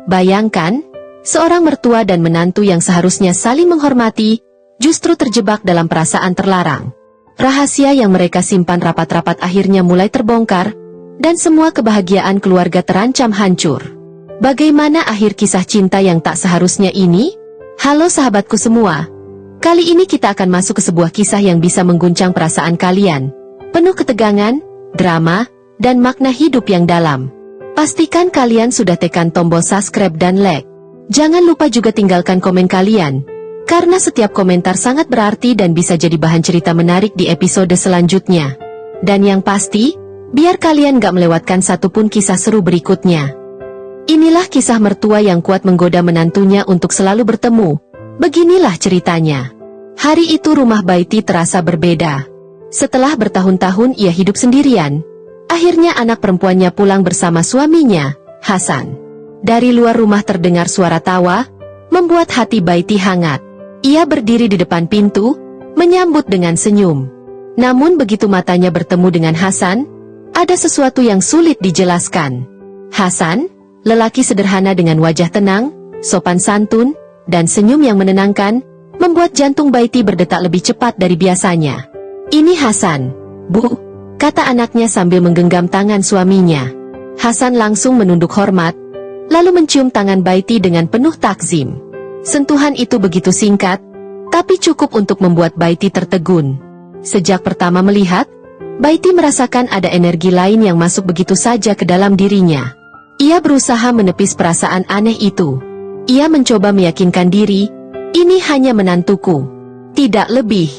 Bayangkan, seorang mertua dan menantu yang seharusnya saling menghormati, justru terjebak dalam perasaan terlarang. Rahasia yang mereka simpan rapat-rapat akhirnya mulai terbongkar, dan semua kebahagiaan keluarga terancam hancur. Bagaimana akhir kisah cinta yang tak seharusnya ini? Halo sahabatku semua. Kali ini kita akan masuk ke sebuah kisah yang bisa mengguncang perasaan kalian. Penuh ketegangan, drama, dan makna hidup yang dalam. Pastikan kalian sudah tekan tombol subscribe dan like. Jangan lupa juga tinggalkan komen kalian, karena setiap komentar sangat berarti dan bisa jadi bahan cerita menarik di episode selanjutnya. Dan yang pasti, biar kalian gak melewatkan satupun kisah seru berikutnya. Inilah kisah mertua yang kuat menggoda menantunya untuk selalu bertemu. Beginilah ceritanya. Hari itu rumah Baiti terasa berbeda. Setelah bertahun-tahun ia hidup sendirian, akhirnya anak perempuannya pulang bersama suaminya, Hasan. Dari luar rumah terdengar suara tawa, membuat hati Baiti hangat. Ia berdiri di depan pintu, menyambut dengan senyum. Namun begitu matanya bertemu dengan Hasan, ada sesuatu yang sulit dijelaskan. Hasan, lelaki sederhana dengan wajah tenang, sopan santun, dan senyum yang menenangkan, membuat jantung Baiti berdetak lebih cepat dari biasanya. "Ini Hasan, Bu," kata anaknya sambil menggenggam tangan suaminya. Hasan langsung menunduk hormat, lalu mencium tangan Baiti dengan penuh takzim. Sentuhan itu begitu singkat, tapi cukup untuk membuat Baiti tertegun. Sejak pertama melihat, Baiti merasakan ada energi lain yang masuk begitu saja ke dalam dirinya. Ia berusaha menepis perasaan aneh itu. Ia mencoba meyakinkan diri, ini hanya menantuku, tidak lebih.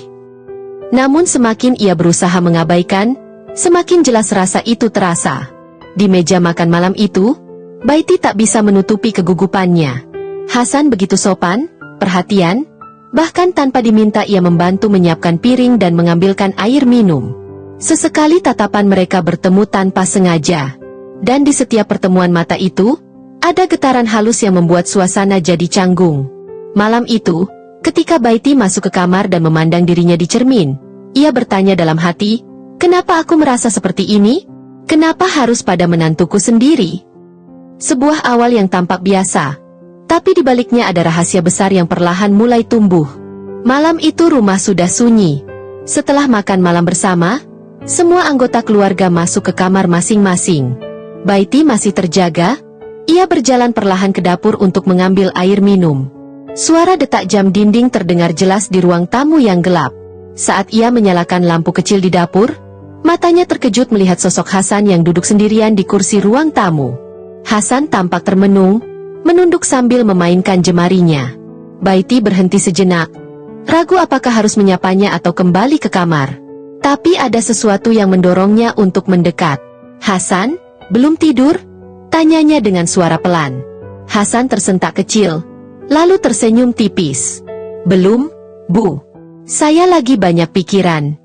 Namun semakin ia berusaha mengabaikan, semakin jelas rasa itu terasa. Di meja makan malam itu, Baiti tak bisa menutupi kegugupannya. Hasan begitu sopan, perhatian, bahkan tanpa diminta ia membantu menyiapkan piring dan mengambilkan air minum. Sesekali tatapan mereka bertemu tanpa sengaja. Dan di setiap pertemuan mata itu, ada getaran halus yang membuat suasana jadi canggung. Malam itu, ketika Baiti masuk ke kamar dan memandang dirinya di cermin, ia bertanya dalam hati, "Kenapa aku merasa seperti ini? Kenapa harus pada menantuku sendiri?" Sebuah awal yang tampak biasa, tapi di baliknya ada rahasia besar yang perlahan mulai tumbuh. Malam itu rumah sudah sunyi. Setelah makan malam bersama, semua anggota keluarga masuk ke kamar masing-masing. Baiti masih terjaga, ia berjalan perlahan ke dapur untuk mengambil air minum. Suara detak jam dinding terdengar jelas di ruang tamu yang gelap. Saat ia menyalakan lampu kecil di dapur, matanya terkejut melihat sosok Hasan yang duduk sendirian di kursi ruang tamu. Hasan tampak termenung, menunduk sambil memainkan jemarinya. Baiti berhenti sejenak, ragu apakah harus menyapanya atau kembali ke kamar. Tapi ada sesuatu yang mendorongnya untuk mendekat. "Hasan, belum tidur?" tanyanya dengan suara pelan. Hasan tersentak kecil, lalu tersenyum tipis. "Belum, Bu. Saya lagi banyak pikiran."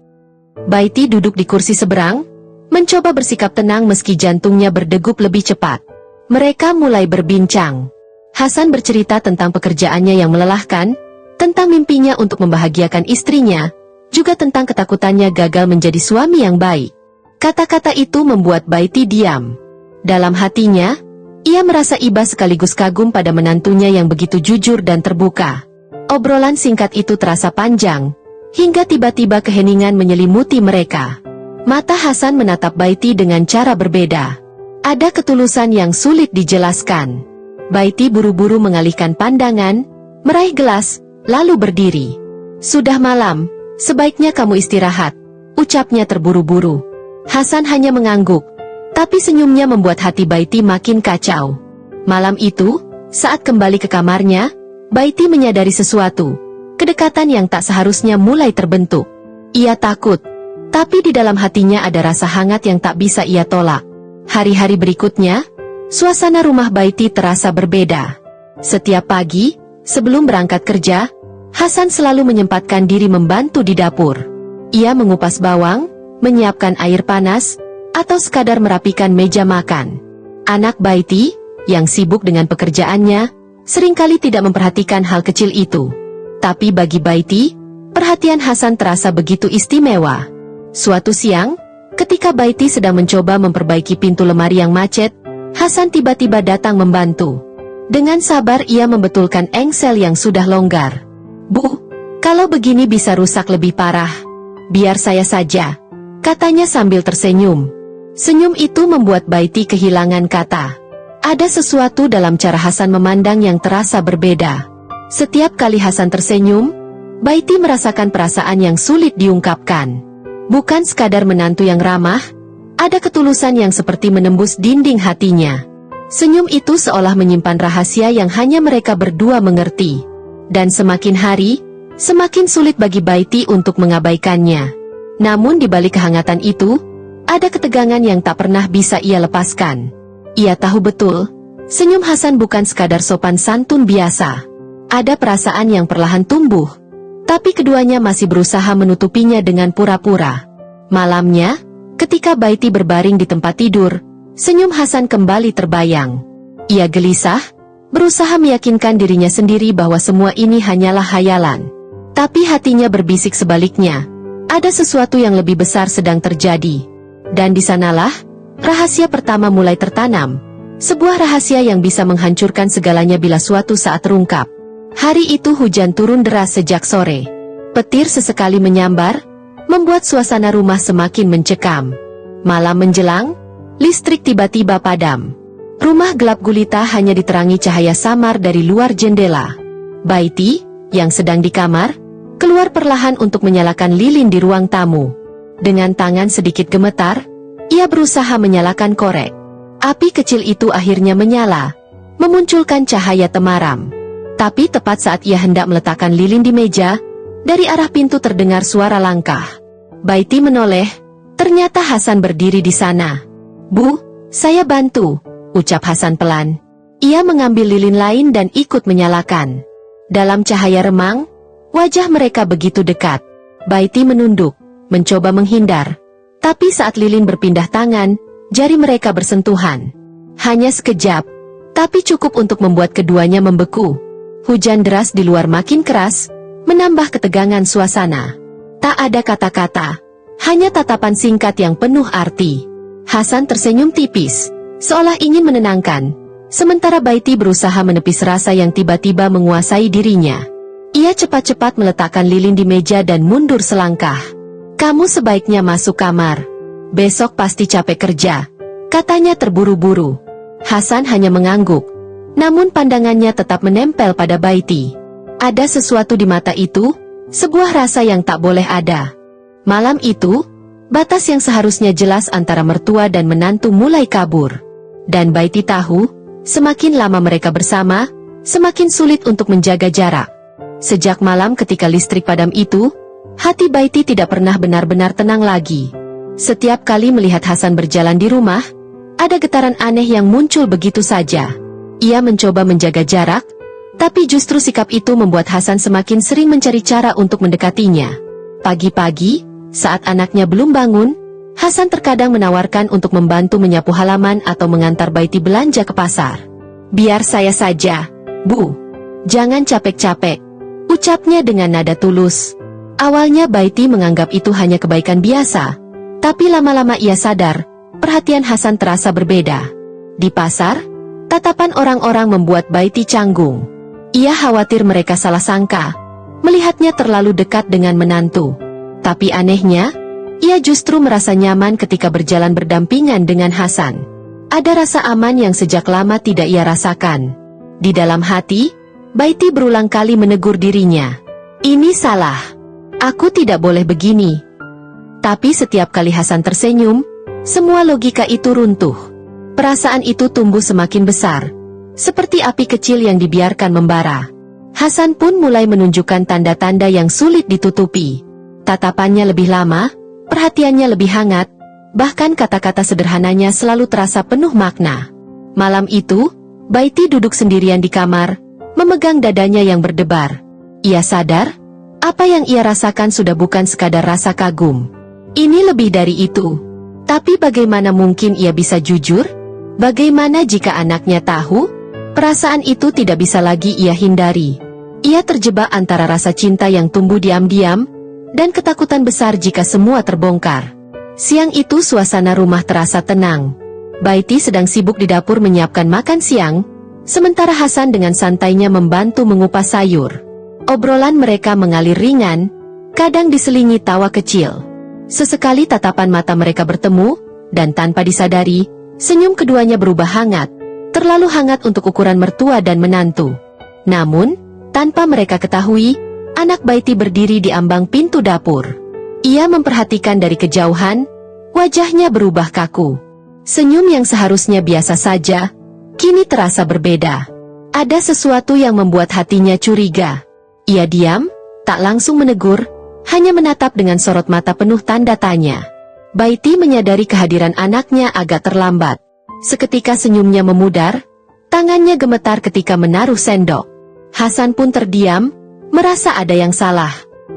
Baiti duduk di kursi seberang, mencoba bersikap tenang meski jantungnya berdegup lebih cepat. Mereka mulai berbincang. Hasan bercerita tentang pekerjaannya yang melelahkan, tentang mimpinya untuk membahagiakan istrinya, juga tentang ketakutannya gagal menjadi suami yang baik. Kata-kata itu membuat Baiti diam. Dalam hatinya, ia merasa iba sekaligus kagum pada menantunya yang begitu jujur dan terbuka. Obrolan singkat itu terasa panjang, hingga tiba-tiba keheningan menyelimuti mereka. Mata Hasan menatap Baiti dengan cara berbeda. Ada ketulusan yang sulit dijelaskan. Baiti buru-buru mengalihkan pandangan, meraih gelas, lalu berdiri. "Sudah malam, sebaiknya kamu istirahat," ucapnya terburu-buru. Hasan hanya mengangguk, tapi senyumnya membuat hati Baiti makin kacau. Malam itu, saat kembali ke kamarnya, Baiti menyadari sesuatu. Kedekatan yang tak seharusnya mulai terbentuk. Ia takut, tapi di dalam hatinya ada rasa hangat yang tak bisa ia tolak. Hari-hari berikutnya, suasana rumah Baiti terasa berbeda. Setiap pagi, sebelum berangkat kerja, Hasan selalu menyempatkan diri membantu di dapur. Ia mengupas bawang, menyiapkan air panas, atau sekadar merapikan meja makan. Anak Baiti, yang sibuk dengan pekerjaannya, seringkali tidak memperhatikan hal kecil itu. Tapi bagi Baiti, perhatian Hasan terasa begitu istimewa. Suatu siang, ketika Baiti sedang mencoba memperbaiki pintu lemari yang macet, Hasan tiba-tiba datang membantu. Dengan sabar ia membetulkan engsel yang sudah longgar. "Bu, kalau begini bisa rusak lebih parah. Biar saya saja," katanya sambil tersenyum. Senyum itu membuat Baiti kehilangan kata. Ada sesuatu dalam cara Hasan memandang yang terasa berbeda. Setiap kali Hasan tersenyum, Baiti merasakan perasaan yang sulit diungkapkan. Bukan sekadar menantu yang ramah, ada ketulusan yang seperti menembus dinding hatinya. Senyum itu seolah menyimpan rahasia yang hanya mereka berdua mengerti. Dan semakin hari, semakin sulit bagi Baiti untuk mengabaikannya. Namun di balik kehangatan itu, ada ketegangan yang tak pernah bisa ia lepaskan. Ia tahu betul, senyum Hasan bukan sekadar sopan santun biasa. Ada perasaan yang perlahan tumbuh, tapi keduanya masih berusaha menutupinya dengan pura-pura. Malamnya, ketika Baiti berbaring di tempat tidur, senyum Hasan kembali terbayang. Ia gelisah, berusaha meyakinkan dirinya sendiri bahwa semua ini hanyalah hayalan. Tapi hatinya berbisik sebaliknya, ada sesuatu yang lebih besar sedang terjadi. Dan di sanalah, rahasia pertama mulai tertanam. Sebuah rahasia yang bisa menghancurkan segalanya bila suatu saat terungkap. Hari itu hujan turun deras sejak sore. Petir sesekali menyambar, membuat suasana rumah semakin mencekam. Malam menjelang, listrik tiba-tiba padam. Rumah gelap gulita hanya diterangi cahaya samar dari luar jendela. Baiti, yang sedang di kamar, keluar perlahan untuk menyalakan lilin di ruang tamu. Dengan tangan sedikit gemetar, ia berusaha menyalakan korek. Api kecil itu akhirnya menyala, memunculkan cahaya temaram. Tapi tepat saat ia hendak meletakkan lilin di meja, dari arah pintu terdengar suara langkah. Baiti menoleh, ternyata Hasan berdiri di sana. "Bu, saya bantu," ucap Hasan pelan. Ia mengambil lilin lain dan ikut menyalakan. Dalam cahaya remang, wajah mereka begitu dekat. Baiti menunduk, mencoba menghindar. Tapi saat lilin berpindah tangan, jari mereka bersentuhan. Hanya sekejap, tapi cukup untuk membuat keduanya membeku. Hujan deras di luar makin keras, menambah ketegangan suasana. Tak ada kata-kata, hanya tatapan singkat yang penuh arti. Hasan tersenyum tipis, seolah ingin menenangkan, sementara Baiti berusaha menepis rasa yang tiba-tiba menguasai dirinya. Ia cepat-cepat meletakkan lilin di meja dan mundur selangkah. "Kamu sebaiknya masuk kamar. Besok pasti capek kerja," katanya terburu-buru. Hasan hanya mengangguk, namun pandangannya tetap menempel pada Baiti. Ada sesuatu di mata itu, sebuah rasa yang tak boleh ada. Malam itu, batas yang seharusnya jelas antara mertua dan menantu mulai kabur. Dan Baiti tahu, semakin lama mereka bersama, semakin sulit untuk menjaga jarak. Sejak malam ketika listrik padam itu, hati Baiti tidak pernah benar-benar tenang lagi. Setiap kali melihat Hasan berjalan di rumah, ada getaran aneh yang muncul begitu saja. Ia mencoba menjaga jarak, tapi justru sikap itu membuat Hasan semakin sering mencari cara untuk mendekatinya. Pagi-pagi, saat anaknya belum bangun, Hasan terkadang menawarkan untuk membantu menyapu halaman atau mengantar Baiti belanja ke pasar. "Biar saya saja, Bu. Jangan capek-capek," ucapnya dengan nada tulus. Awalnya Baiti menganggap itu hanya kebaikan biasa, tapi lama-lama ia sadar, perhatian Hasan terasa berbeda. Di pasar, tatapan orang-orang membuat Baiti canggung. Ia khawatir mereka salah sangka, melihatnya terlalu dekat dengan menantu. Tapi anehnya, ia justru merasa nyaman ketika berjalan berdampingan dengan Hasan. Ada rasa aman yang sejak lama tidak ia rasakan. Di dalam hati, Baiti berulang kali menegur dirinya. "Ini salah. Aku tidak boleh begini." Tapi setiap kali Hasan tersenyum, semua logika itu runtuh. Perasaan itu tumbuh semakin besar, seperti api kecil yang dibiarkan membara. Hasan pun mulai menunjukkan tanda-tanda yang sulit ditutupi. Tatapannya lebih lama, perhatiannya lebih hangat, bahkan kata-kata sederhananya selalu terasa penuh makna. Malam itu, Baiti duduk sendirian di kamar, memegang dadanya yang berdebar. Ia sadar, apa yang ia rasakan sudah bukan sekadar rasa kagum. Ini lebih dari itu. Tapi bagaimana mungkin ia bisa jujur? Bagaimana jika anaknya tahu? Perasaan itu tidak bisa lagi ia hindari. Ia terjebak antara rasa cinta yang tumbuh diam-diam, dan ketakutan besar jika semua terbongkar. Siang itu suasana rumah terasa tenang. Baiti sedang sibuk di dapur menyiapkan makan siang, sementara Hasan dengan santainya membantu mengupas sayur. Obrolan mereka mengalir ringan, kadang diselingi tawa kecil. Sesekali tatapan mata mereka bertemu, dan tanpa disadari, senyum keduanya berubah hangat, terlalu hangat untuk ukuran mertua dan menantu. Namun, tanpa mereka ketahui, anak Baiti berdiri di ambang pintu dapur. Ia memperhatikan dari kejauhan, wajahnya berubah kaku. Senyum yang seharusnya biasa saja, kini terasa berbeda. Ada sesuatu yang membuat hatinya curiga. Ia diam, tak langsung menegur, hanya menatap dengan sorot mata penuh tanda tanya. Baiti menyadari kehadiran anaknya agak terlambat. Seketika senyumnya memudar, tangannya gemetar ketika menaruh sendok. Hasan pun terdiam, merasa ada yang salah.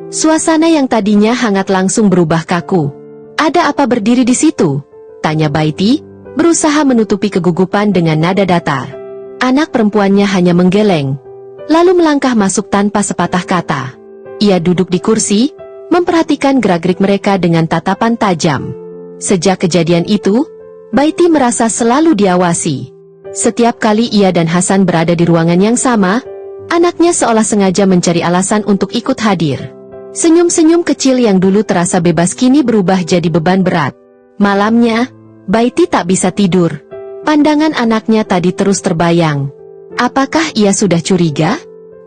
Suasana yang tadinya hangat langsung berubah kaku. "Ada apa berdiri di situ?" tanya Baiti, berusaha menutupi kegugupan dengan nada datar. Anak perempuannya hanya menggeleng, lalu melangkah masuk tanpa sepatah kata. Ia duduk di kursi, memperhatikan gerak-gerik mereka dengan tatapan tajam. Sejak kejadian itu, Baiti merasa selalu diawasi. Setiap kali ia dan Hasan berada di ruangan yang sama, anaknya seolah sengaja mencari alasan untuk ikut hadir. Senyum-senyum kecil yang dulu terasa bebas kini berubah jadi beban berat. Malamnya, Baiti tak bisa tidur. Pandangan anaknya tadi terus terbayang. Apakah ia sudah curiga?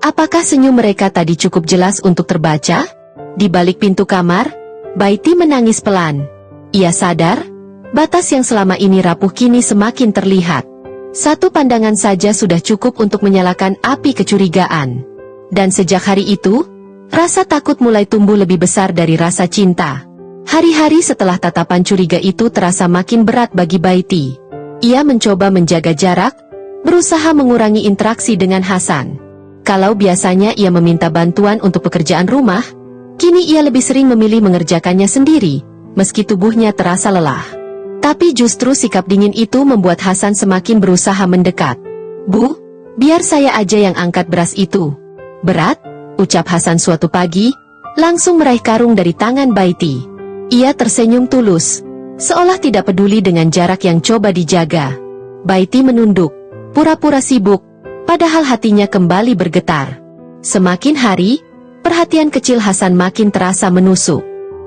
Apakah senyum mereka tadi cukup jelas untuk terbaca? Di balik pintu kamar, Baiti menangis pelan. Ia sadar, batas yang selama ini rapuh kini semakin terlihat. Satu pandangan saja sudah cukup untuk menyalakan api kecurigaan. Dan sejak hari itu, rasa takut mulai tumbuh lebih besar dari rasa cinta. Hari-hari setelah tatapan curiga itu terasa makin berat bagi Baiti. Ia mencoba menjaga jarak, berusaha mengurangi interaksi dengan Hasan. Kalau biasanya ia meminta bantuan untuk pekerjaan rumah, kini ia lebih sering memilih mengerjakannya sendiri, meski tubuhnya terasa lelah. Tapi justru sikap dingin itu membuat Hasan semakin berusaha mendekat. "Bu, biar saya aja yang angkat beras itu." "Berat?" ucap Hasan suatu pagi, langsung meraih karung dari tangan Baiti. Ia tersenyum tulus, seolah tidak peduli dengan jarak yang coba dijaga. Baiti menunduk, pura-pura sibuk, padahal hatinya kembali bergetar. Semakin hari, perhatian kecil Hasan makin terasa menusuk.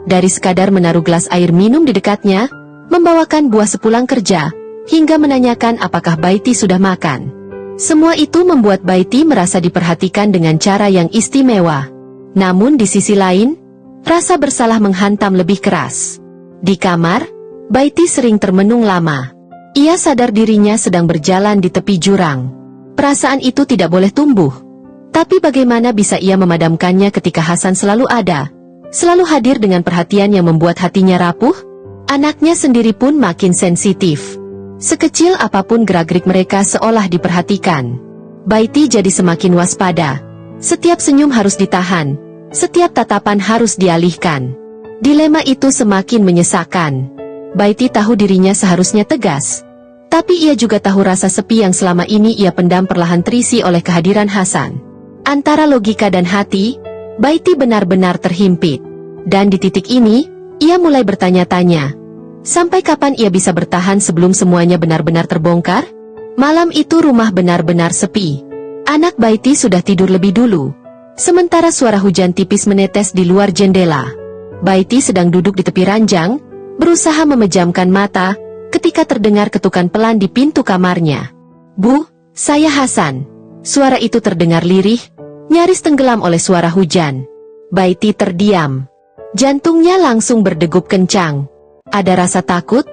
Dari sekadar menaruh gelas air minum di dekatnya, membawakan buah sepulang kerja, hingga menanyakan apakah Baiti sudah makan. Semua itu membuat Baiti merasa diperhatikan dengan cara yang istimewa. Namun di sisi lain, rasa bersalah menghantam lebih keras. Di kamar, Baiti sering termenung lama. Ia sadar dirinya sedang berjalan di tepi jurang. Perasaan itu tidak boleh tumbuh. Tapi bagaimana bisa ia memadamkannya ketika Hasan selalu ada, selalu hadir dengan perhatian yang membuat hatinya rapuh? Anaknya sendiri pun makin sensitif. Sekecil apapun gerak-gerik mereka seolah diperhatikan. Baiti jadi semakin waspada. Setiap senyum harus ditahan, setiap tatapan harus dialihkan. Dilema itu semakin menyesakkan. Baiti tahu dirinya seharusnya tegas, tapi ia juga tahu rasa sepi yang selama ini ia pendam perlahan terisi oleh kehadiran Hasan. Antara logika dan hati, Baiti benar-benar terhimpit. Dan di titik ini, ia mulai bertanya-tanya, sampai kapan ia bisa bertahan sebelum semuanya benar-benar terbongkar? Malam itu rumah benar-benar sepi. Anak Baiti sudah tidur lebih dulu, sementara suara hujan tipis menetes di luar jendela. Baiti sedang duduk di tepi ranjang, berusaha memejamkan mata, ketika terdengar ketukan pelan di pintu kamarnya. "Bu, saya Hasan." Suara itu terdengar lirih, nyaris tenggelam oleh suara hujan. Baiti terdiam. Jantungnya langsung berdegup kencang. Ada rasa takut,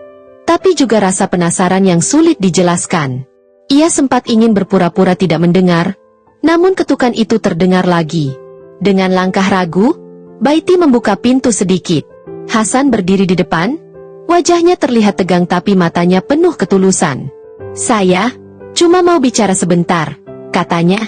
tapi juga rasa penasaran yang sulit dijelaskan. Ia sempat ingin berpura-pura tidak mendengar, namun ketukan itu terdengar lagi. Dengan langkah ragu, Baiti membuka pintu sedikit. Hasan berdiri di depan, wajahnya terlihat tegang tapi matanya penuh ketulusan. "Saya cuma mau bicara sebentar," katanya.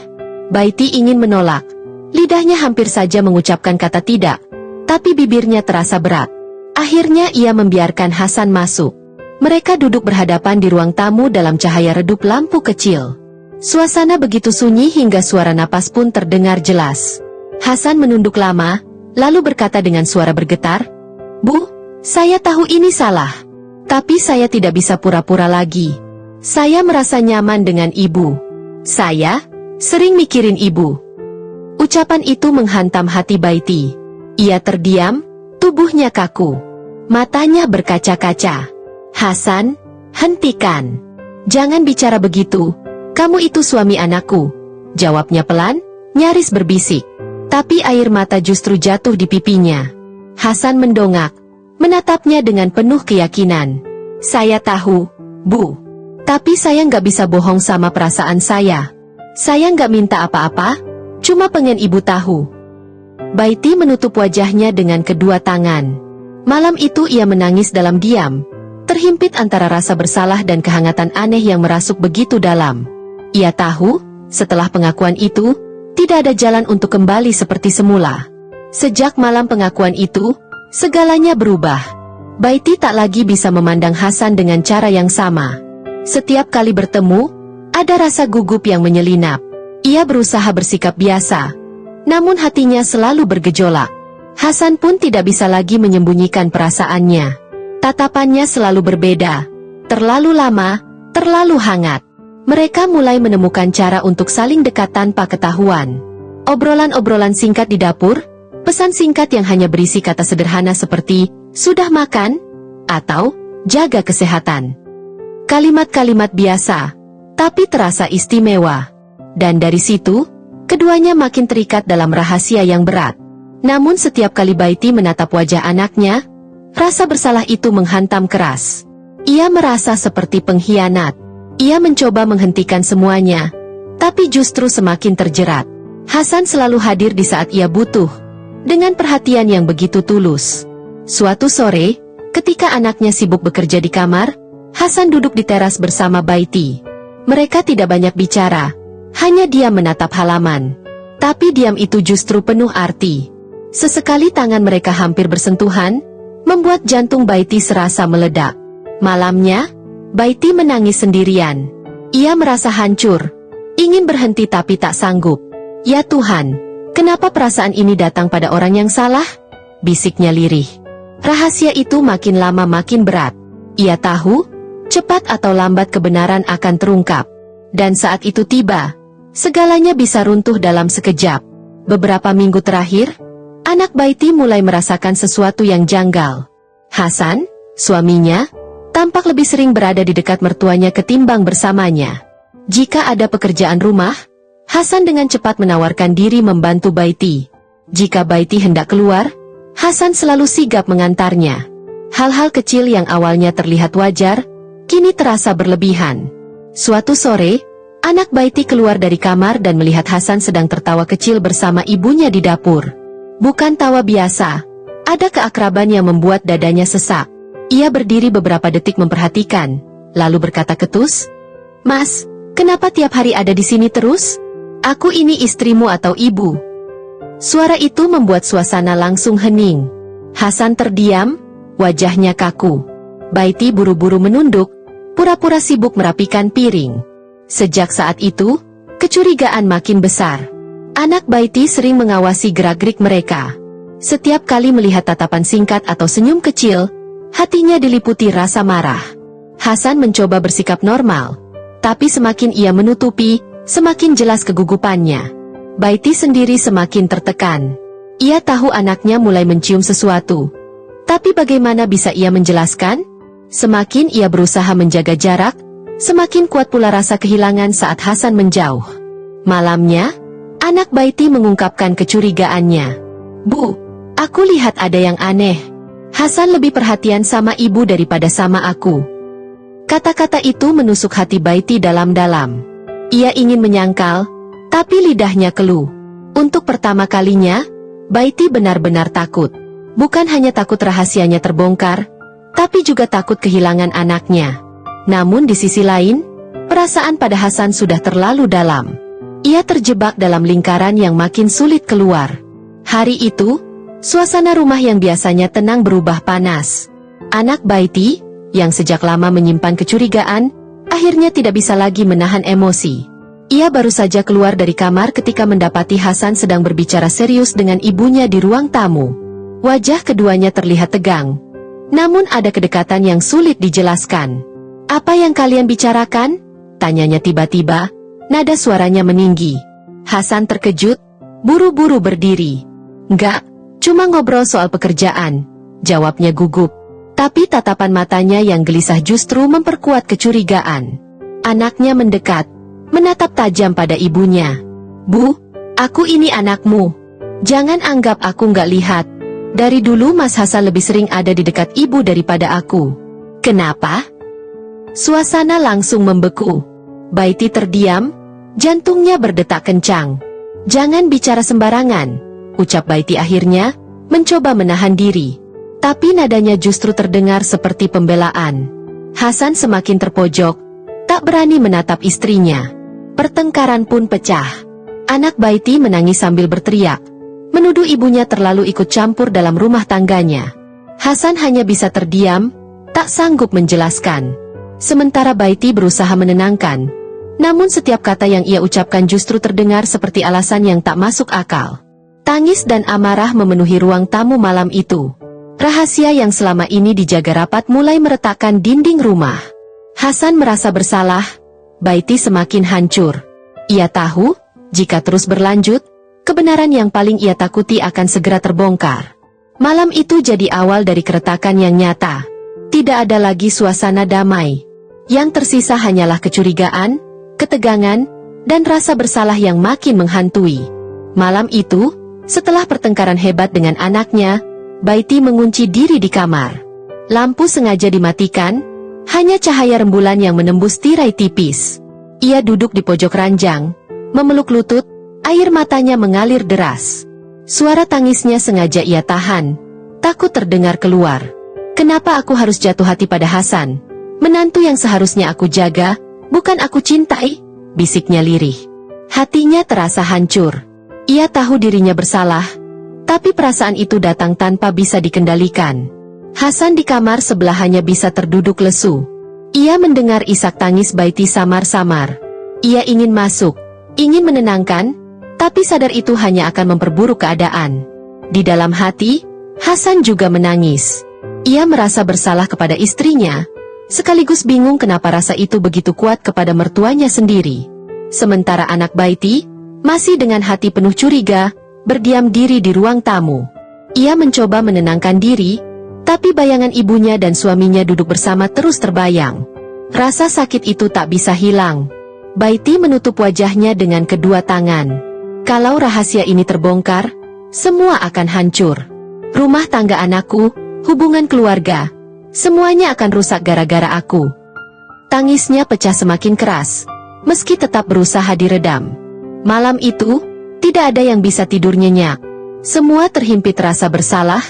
Baiti ingin menolak. Lidahnya hampir saja mengucapkan kata tidak, tapi bibirnya terasa berat. Akhirnya ia membiarkan Hasan masuk. Mereka duduk berhadapan di ruang tamu dalam cahaya redup lampu kecil. Suasana begitu sunyi hingga suara napas pun terdengar jelas. Hasan menunduk lama, lalu berkata dengan suara bergetar, "Bu, saya tahu ini salah. Tapi saya tidak bisa pura-pura lagi. Saya merasa nyaman dengan ibu. Saya sering mikirin ibu. Ucapan itu menghantam hati Baiti. Ia terdiam, tubuhnya kaku. Matanya berkaca-kaca. Hasan, hentikan. Jangan bicara begitu. Kamu itu suami anakku. Jawabnya pelan, nyaris berbisik. Tapi air mata justru jatuh di pipinya. Hasan mendongak, menatapnya dengan penuh keyakinan. Saya tahu, Bu. Tapi saya nggak bisa bohong sama perasaan saya. Saya nggak minta apa-apa, cuma pengen ibu tahu. Baiti menutup wajahnya dengan kedua tangan. Malam itu ia menangis dalam diam, terhimpit antara rasa bersalah dan kehangatan aneh yang merasuk begitu dalam. Ia tahu, setelah pengakuan itu, tidak ada jalan untuk kembali seperti semula. Sejak malam pengakuan itu, segalanya berubah. Baiti tak lagi bisa memandang Hasan dengan cara yang sama. Setiap kali bertemu, ada rasa gugup yang menyelinap. Ia berusaha bersikap biasa, namun hatinya selalu bergejolak. Hasan pun tidak bisa lagi menyembunyikan perasaannya. Tatapannya selalu berbeda, terlalu lama, terlalu hangat. Mereka mulai menemukan cara untuk saling dekat tanpa ketahuan. Obrolan-obrolan singkat di dapur, pesan singkat yang hanya berisi kata sederhana seperti, "Sudah makan?" atau "Jaga kesehatan." Kalimat-kalimat biasa, tapi terasa istimewa. Dan dari situ, keduanya makin terikat dalam rahasia yang berat. Namun setiap kali Baiti menatap wajah anaknya, rasa bersalah itu menghantam keras. Ia merasa seperti pengkhianat. Ia mencoba menghentikan semuanya, tapi justru semakin terjerat. Hasan selalu hadir di saat ia butuh, dengan perhatian yang begitu tulus. Suatu sore, ketika anaknya sibuk bekerja di kamar, Hasan duduk di teras bersama Baiti. Mereka tidak banyak bicara, hanya diam menatap halaman. Tapi diam itu justru penuh arti. Sesekali tangan mereka hampir bersentuhan, membuat jantung Baiti serasa meledak. Malamnya, Baiti menangis sendirian. Ia merasa hancur, ingin berhenti tapi tak sanggup. Ya Tuhan, kenapa perasaan ini datang pada orang yang salah? Bisiknya lirih. Rahasia itu makin lama makin berat. Ia tahu, cepat atau lambat kebenaran akan terungkap. Dan saat itu tiba, segalanya bisa runtuh dalam sekejap. Beberapa minggu terakhir, anak Baiti mulai merasakan sesuatu yang janggal. Hasan, suaminya, tampak lebih sering berada di dekat mertuanya ketimbang bersamanya. Jika ada pekerjaan rumah, Hasan dengan cepat menawarkan diri membantu Baiti. Jika Baiti hendak keluar, Hasan selalu sigap mengantarnya. Hal-hal kecil yang awalnya terlihat wajar, kini terasa berlebihan. Suatu sore, anak Baiti keluar dari kamar dan melihat Hasan sedang tertawa kecil bersama ibunya di dapur. Bukan tawa biasa, ada keakraban yang membuat dadanya sesak. Ia berdiri beberapa detik memperhatikan, lalu berkata ketus, "Mas, kenapa tiap hari ada di sini terus? Aku ini istrimu atau ibu?" Suara itu membuat suasana langsung hening. Hasan terdiam, wajahnya kaku. Baiti buru-buru menunduk, pura-pura sibuk merapikan piring. Sejak saat itu, kecurigaan makin besar. Anak Baiti sering mengawasi gerak-gerik mereka. Setiap kali melihat tatapan singkat atau senyum kecil, hatinya diliputi rasa marah. Hasan mencoba bersikap normal, tapi semakin ia menutupi, semakin jelas kegugupannya. Baiti sendiri semakin tertekan. Ia tahu anaknya mulai mencium sesuatu. Tapi bagaimana bisa ia menjelaskan? Semakin ia berusaha menjaga jarak, semakin kuat pula rasa kehilangan saat Hasan menjauh. Malamnya, anak Baiti mengungkapkan kecurigaannya. "Bu, aku lihat ada yang aneh. Hasan lebih perhatian sama ibu daripada sama aku." Kata-kata itu menusuk hati Baiti dalam-dalam. Ia ingin menyangkal, tapi lidahnya keluh. Untuk pertama kalinya, Baiti benar-benar takut. Bukan hanya takut rahasianya terbongkar, tapi juga takut kehilangan anaknya. Namun di sisi lain, perasaan pada Hasan sudah terlalu dalam. Ia terjebak dalam lingkaran yang makin sulit keluar. Hari itu, suasana rumah yang biasanya tenang berubah panas. Anak Baiti, yang sejak lama menyimpan kecurigaan, akhirnya tidak bisa lagi menahan emosi. Ia baru saja keluar dari kamar ketika mendapati Hasan sedang berbicara serius dengan ibunya di ruang tamu. Wajah keduanya terlihat tegang. Namun ada kedekatan yang sulit dijelaskan. "Apa yang kalian bicarakan?" tanyanya tiba-tiba, Nada suaranya meninggi. Hasan terkejut, buru-buru berdiri. "Enggak, cuma ngobrol soal pekerjaan," jawabnya gugup. Tapi tatapan matanya yang gelisah justru memperkuat kecurigaan. Anaknya mendekat, menatap tajam pada ibunya. "Bu, aku ini anakmu. Jangan anggap aku nggak lihat. Dari dulu Mas Hasan lebih sering ada di dekat ibu daripada aku." "Kenapa?" Suasana langsung membeku. Baiti terdiam, jantungnya berdetak kencang. "Jangan bicara sembarangan," ucap Baiti akhirnya, mencoba menahan diri. Tapi nadanya justru terdengar seperti pembelaan. Hasan semakin terpojok, tak berani menatap istrinya. Pertengkaran pun pecah. Anak Baiti menangis sambil berteriak, menuduh ibunya terlalu ikut campur dalam rumah tangganya. Hasan hanya bisa terdiam, tak sanggup menjelaskan. Sementara Baiti berusaha menenangkan, namun setiap kata yang ia ucapkan justru terdengar seperti alasan yang tak masuk akal. Tangis dan amarah memenuhi ruang tamu malam itu. Rahasia yang selama ini dijaga rapat mulai meretakkan dinding rumah. Hasan merasa bersalah, Baiti semakin hancur. Ia tahu, jika terus berlanjut, kebenaran yang paling ia takuti akan segera terbongkar. Malam itu jadi awal dari keretakan yang nyata. Tidak ada lagi suasana damai. Yang tersisa hanyalah kecurigaan, ketegangan, dan rasa bersalah yang makin menghantui. Malam itu, setelah pertengkaran hebat dengan anaknya, Baiti mengunci diri di kamar. Lampu sengaja dimatikan, hanya cahaya rembulan yang menembus tirai tipis. Ia duduk di pojok ranjang, memeluk lutut, air matanya mengalir deras. Suara tangisnya sengaja ia tahan, takut terdengar keluar. "Kenapa aku harus jatuh hati pada Hasan? Menantu yang seharusnya aku jaga, bukan aku cintai," bisiknya lirih. Hatinya terasa hancur. Ia tahu dirinya bersalah, tapi perasaan itu datang tanpa bisa dikendalikan. Hasan di kamar sebelah hanya bisa terduduk lesu. Ia mendengar isak tangis Baiti samar-samar. Ia ingin masuk, ingin menenangkan, tapi sadar itu hanya akan memperburuk keadaan. Di dalam hati, Hasan juga menangis. Ia merasa bersalah kepada istrinya, sekaligus bingung kenapa rasa itu begitu kuat kepada mertuanya sendiri. Sementara anak Baiti, masih dengan hati penuh curiga, berdiam diri di ruang tamu. Ia mencoba menenangkan diri, tapi bayangan ibunya dan suaminya duduk bersama terus terbayang. Rasa sakit itu tak bisa hilang. Baiti menutup wajahnya dengan kedua tangan. Kalau rahasia ini terbongkar, semua akan hancur. Rumah tangga anakku, hubungan keluarga, semuanya akan rusak gara-gara aku. Tangisnya pecah semakin keras, meski tetap berusaha diredam. Malam itu, tidak ada yang bisa tidur nyenyak. Semua terhimpit rasa bersalah,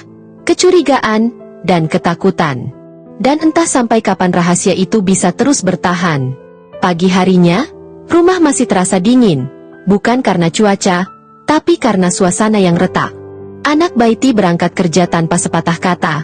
kecurigaan, dan ketakutan. Dan entah sampai kapan rahasia itu bisa terus bertahan. Pagi harinya, rumah masih terasa dingin, bukan karena cuaca, tapi karena suasana yang retak. Anak Baiti berangkat kerja tanpa sepatah kata,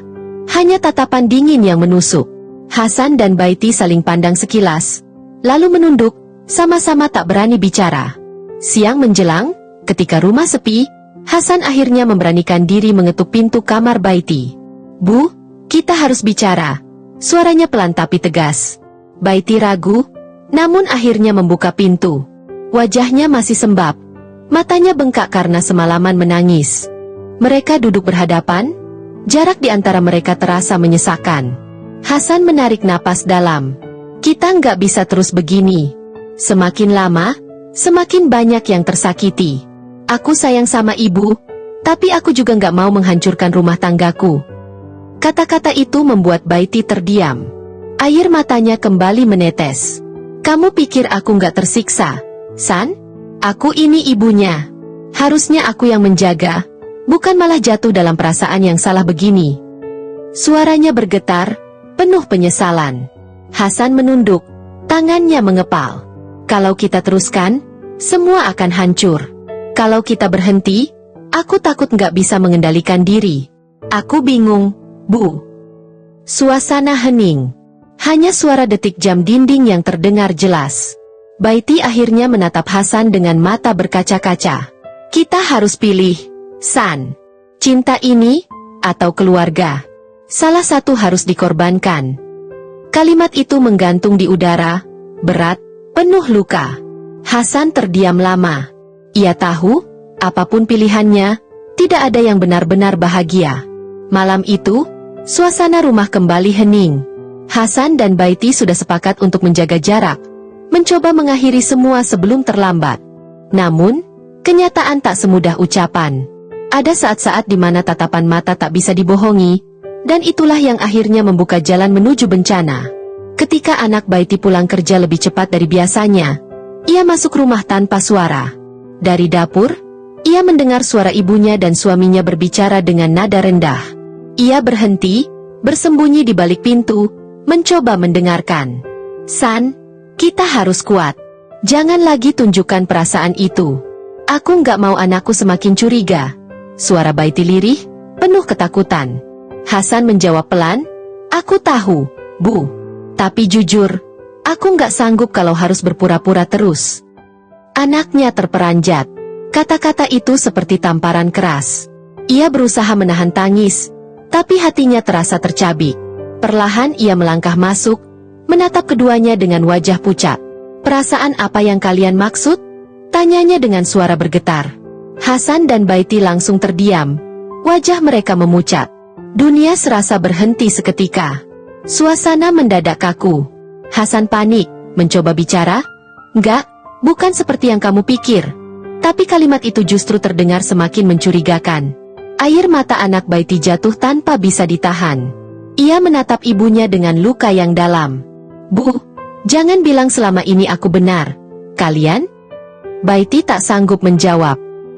hanya tatapan dingin yang menusuk. Hasan dan Baiti saling pandang sekilas, lalu menunduk, sama-sama tak berani bicara. Siang menjelang, ketika rumah sepi, Hasan akhirnya memberanikan diri mengetuk pintu kamar Baiti. "Bu, kita harus bicara." Suaranya pelan tapi tegas. Baiti ragu, namun akhirnya membuka pintu. Wajahnya masih sembab, matanya bengkak karena semalaman menangis. Mereka duduk berhadapan, jarak di antara mereka terasa menyesakan. Hasan menarik napas dalam. "Kita nggak bisa terus begini. Semakin lama, semakin banyak yang tersakiti. Aku sayang sama ibu, tapi aku juga nggak mau menghancurkan rumah tanggaku." Kata-kata itu membuat Baiti terdiam. Air matanya kembali menetes. "Kamu pikir aku nggak tersiksa, San? Aku ini ibunya. Harusnya aku yang menjaga, bukan malah jatuh dalam perasaan yang salah begini." Suaranya bergetar, penuh penyesalan. Hasan menunduk, tangannya mengepal. "Kalau kita teruskan, semua akan hancur. Kalau kita berhenti, aku takut nggak bisa mengendalikan diri. Aku bingung, Bu." Suasana hening. Hanya suara detik jam dinding yang terdengar jelas. Baiti akhirnya menatap Hasan dengan mata berkaca-kaca. "Kita harus pilih, San. Cinta ini, atau keluarga. Salah satu harus dikorbankan." Kalimat itu menggantung di udara, berat, penuh luka. Hasan terdiam lama. Ia tahu, apapun pilihannya, tidak ada yang benar-benar bahagia. Malam itu, suasana rumah kembali hening. Hasan dan Baiti sudah sepakat untuk menjaga jarak, mencoba mengakhiri semua sebelum terlambat. Namun, kenyataan tak semudah ucapan. Ada saat-saat di mana tatapan mata tak bisa dibohongi, dan itulah yang akhirnya membuka jalan menuju bencana. Ketika anak Baiti pulang kerja lebih cepat dari biasanya, ia masuk rumah tanpa suara. Dari dapur, ia mendengar suara ibunya dan suaminya berbicara dengan nada rendah. Ia berhenti, bersembunyi di balik pintu, mencoba mendengarkan. "San, kita harus kuat. Jangan lagi tunjukkan perasaan itu. Aku nggak mau anakku semakin curiga." Suara Baiti lirih, penuh ketakutan. Hasan menjawab pelan, "Aku tahu, Bu. Tapi jujur, aku nggak sanggup kalau harus berpura-pura terus." Anaknya terperanjat. Kata-kata itu seperti tamparan keras. Ia berusaha menahan tangis, tapi hatinya terasa tercabik. Perlahan ia melangkah masuk, menatap keduanya dengan wajah pucat. "Perasaan apa yang kalian maksud?" tanyanya dengan suara bergetar. Hasan dan Baiti langsung terdiam. Wajah mereka memucat. Dunia serasa berhenti seketika. Suasana mendadak kaku. Hasan panik, mencoba bicara. "Enggak, bukan seperti yang kamu pikir." Tapi kalimat itu justru terdengar semakin mencurigakan. Air mata anak Baiti jatuh tanpa bisa ditahan. Ia menatap ibunya dengan luka yang dalam. "Bu, jangan bilang selama ini aku benar. Kalian?" Baiti tak sanggup menjawab.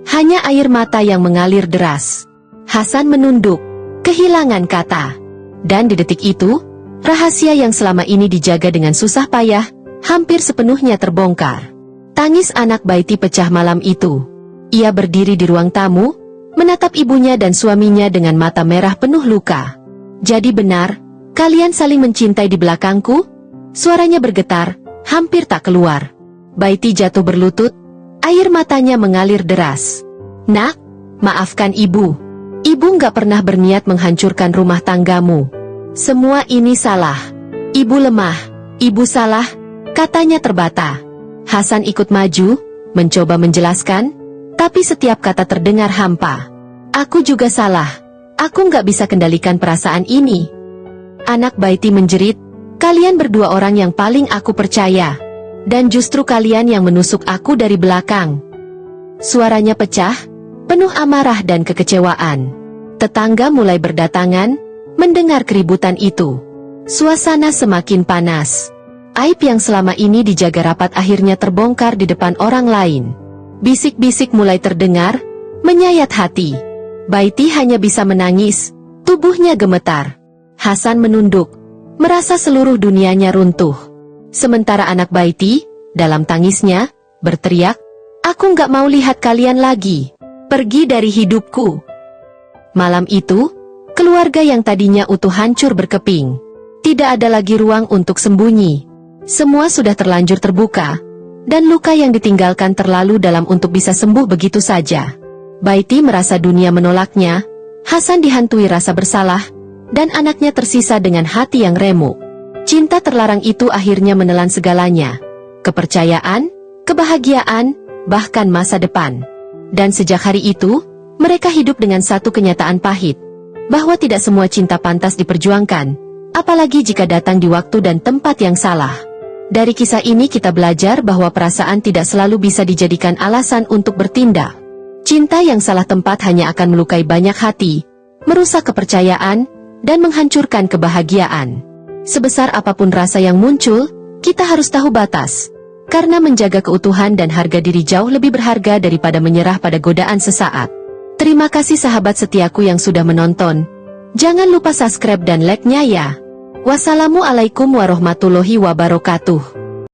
Hanya air mata yang mengalir deras. Hasan menunduk, kehilangan kata. Dan di detik itu, rahasia yang selama ini dijaga dengan susah payah, hampir sepenuhnya terbongkar. Tangis anak Baiti pecah malam itu. Ia berdiri di ruang tamu, menatap ibunya dan suaminya dengan mata merah penuh luka. "Jadi benar, kalian saling mencintai di belakangku?" Suaranya bergetar, hampir tak keluar. Baiti jatuh berlutut, air matanya mengalir deras. "Nak, maafkan ibu. Ibu nggak pernah berniat menghancurkan rumah tanggamu. Semua ini salah. Ibu lemah, ibu salah," katanya terbata. Hasan ikut maju, mencoba menjelaskan, tapi setiap kata terdengar hampa. "Aku juga salah. Aku nggak bisa kendalikan perasaan ini." Anak Baiti menjerit, "Kalian berdua orang yang paling aku percaya. Dan justru kalian yang menusuk aku dari belakang." Suaranya pecah, penuh amarah dan kekecewaan. Tetangga mulai berdatangan, mendengar keributan itu. Suasana semakin panas. Aib yang selama ini dijaga rapat akhirnya terbongkar di depan orang lain. Bisik-bisik mulai terdengar, menyayat hati. Baiti hanya bisa menangis, tubuhnya gemetar. Hasan menunduk, merasa seluruh dunianya runtuh. Sementara anak Baiti, dalam tangisnya, berteriak, "Aku nggak mau lihat kalian lagi. Pergi dari hidupku." Malam itu, keluarga yang tadinya utuh hancur berkeping. Tidak ada lagi ruang untuk sembunyi. Semua sudah terlanjur terbuka, dan luka yang ditinggalkan terlalu dalam untuk bisa sembuh begitu saja. Baiti merasa dunia menolaknya, Hasan dihantui rasa bersalah, dan anaknya tersisa dengan hati yang remuk. Cinta terlarang itu akhirnya menelan segalanya. Kepercayaan, kebahagiaan, bahkan masa depan. Dan sejak hari itu, mereka hidup dengan satu kenyataan pahit. Bahwa tidak semua cinta pantas diperjuangkan, apalagi jika datang di waktu dan tempat yang salah. Dari kisah ini kita belajar bahwa perasaan tidak selalu bisa dijadikan alasan untuk bertindak. Cinta yang salah tempat hanya akan melukai banyak hati, merusak kepercayaan, dan menghancurkan kebahagiaan. Sebesar apapun rasa yang muncul, kita harus tahu batas. Karena menjaga keutuhan dan harga diri jauh lebih berharga daripada menyerah pada godaan sesaat. Terima kasih sahabat setiaku yang sudah menonton. Jangan lupa subscribe dan like-nya ya. Wassalamualaikum warahmatullahi wabarakatuh.